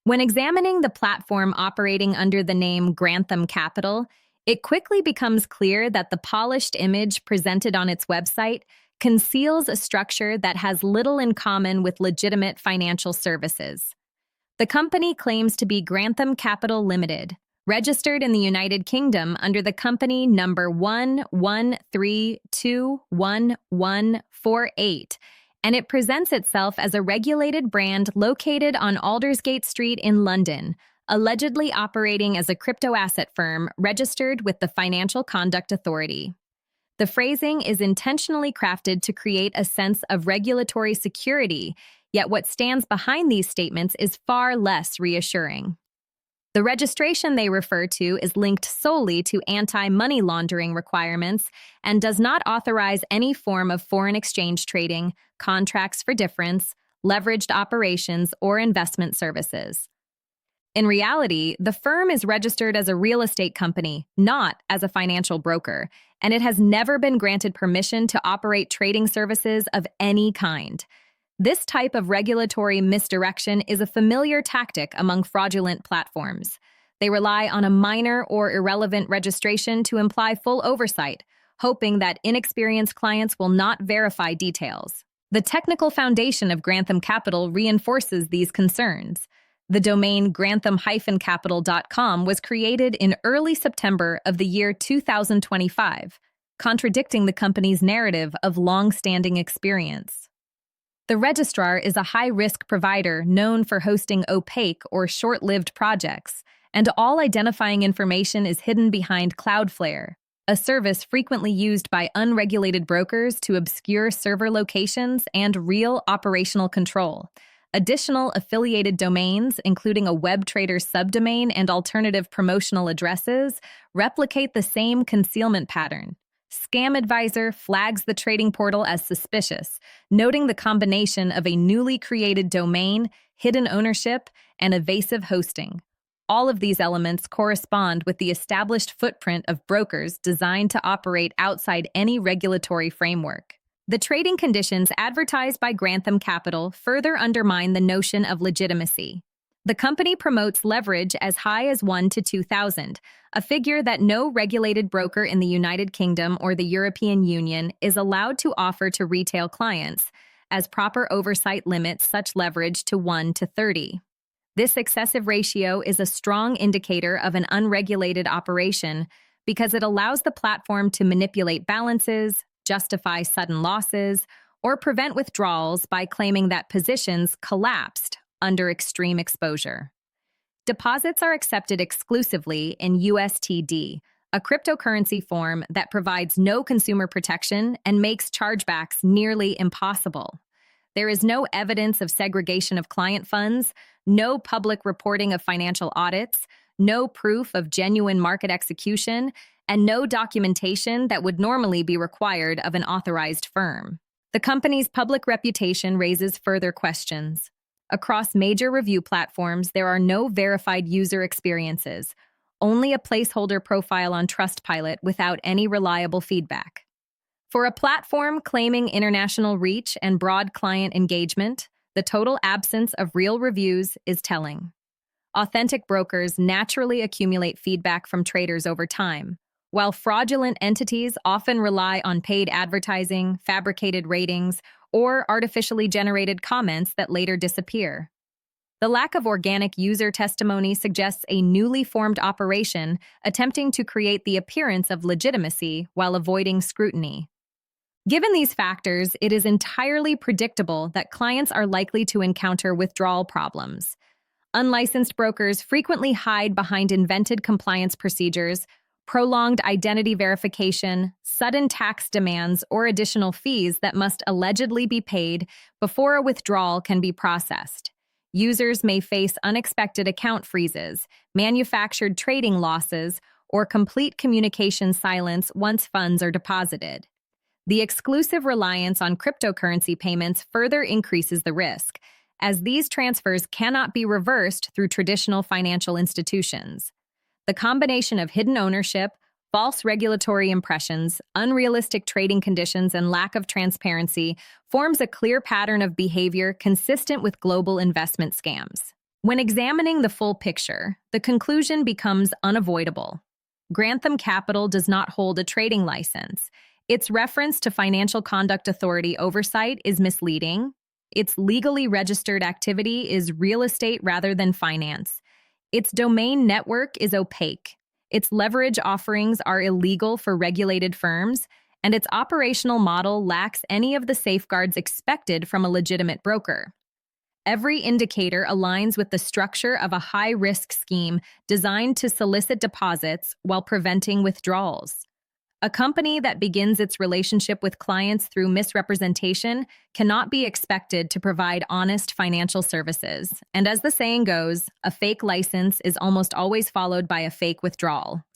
When examining the platform operating under the name Grantham Capital, it quickly becomes clear that the polished image presented on its website conceals a structure that has little in common with legitimate financial services. The company claims to be Grantham Capital Limited, registered in the United Kingdom under the company number 113211148, and it presents itself as a regulated brand located on Aldersgate Street in London, allegedly operating as a crypto-asset firm registered with the Financial Conduct Authority. The phrasing is intentionally crafted to create a sense of regulatory security, yet what stands behind these statements is far less reassuring. The registration they refer to is linked solely to anti-money laundering requirements and does not authorize any form of foreign exchange trading, contracts for difference, leveraged operations, or investment services. In reality, the firm is registered as a real estate company, not as a financial broker, and it has never been granted permission to operate trading services of any kind. This type of regulatory misdirection is a familiar tactic among fraudulent platforms. They rely on a minor or irrelevant registration to imply full oversight, hoping that inexperienced clients will not verify details. The technical foundation of Grantham Capital reinforces these concerns. The domain grantham-capital.com was created in early September of the year 2025, contradicting the company's narrative of long-standing experience. The registrar is a high-risk provider known for hosting opaque or short-lived projects, and all identifying information is hidden behind Cloudflare, a service frequently used by unregulated brokers to obscure server locations and real operational control. Additional affiliated domains, including a WebTrader subdomain and alternative promotional addresses, replicate the same concealment pattern. Scam Advisor flags the trading portal as suspicious, noting the combination of a newly created domain, hidden ownership, and evasive hosting. All of these elements correspond with the established footprint of brokers designed to operate outside any regulatory framework. The trading conditions advertised by Grantham Capital further undermine the notion of legitimacy. The company promotes leverage as high as 1 to 2,000, a figure that no regulated broker in the United Kingdom or the European Union is allowed to offer to retail clients, as proper oversight limits such leverage to 1 to 30. This excessive ratio is a strong indicator of an unregulated operation because it allows the platform to manipulate balances, justify sudden losses, or prevent withdrawals by claiming that positions collapsed under extreme exposure. Deposits are accepted exclusively in USTD, a cryptocurrency form that provides no consumer protection and makes chargebacks nearly impossible. There is no evidence of segregation of client funds, no public reporting of financial audits, no proof of genuine market execution, and no documentation that would normally be required of an authorized firm. The company's public reputation raises further questions. Across major review platforms, there are no verified user experiences, only a placeholder profile on Trustpilot without any reliable feedback. For a platform claiming international reach and broad client engagement, the total absence of real reviews is telling. Authentic brokers naturally accumulate feedback from traders over time, while fraudulent entities often rely on paid advertising, fabricated ratings, or artificially generated comments that later disappear. The lack of organic user testimony suggests a newly formed operation attempting to create the appearance of legitimacy while avoiding scrutiny. Given these factors, it is entirely predictable that clients are likely to encounter withdrawal problems. Unlicensed brokers frequently hide behind invented compliance procedures, prolonged identity verification, sudden tax demands, or additional fees that must allegedly be paid before a withdrawal can be processed. Users may face unexpected account freezes, manufactured trading losses, or complete communication silence once funds are deposited. The exclusive reliance on cryptocurrency payments further increases the risk, as these transfers cannot be reversed through traditional financial institutions. The combination of hidden ownership, false regulatory impressions, unrealistic trading conditions, and lack of transparency forms a clear pattern of behavior consistent with global investment scams. When examining the full picture, the conclusion becomes unavoidable. Grantham Capital does not hold a trading license. Its reference to Financial Conduct Authority oversight is misleading. Its legally registered activity is real estate rather than finance. Its domain network is opaque. Its leverage offerings are illegal for regulated firms, and its operational model lacks any of the safeguards expected from a legitimate broker. Every indicator aligns with the structure of a high-risk scheme designed to solicit deposits while preventing withdrawals. A company that begins its relationship with clients through misrepresentation cannot be expected to provide honest financial services. And as the saying goes, a fake license is almost always followed by a fake withdrawal.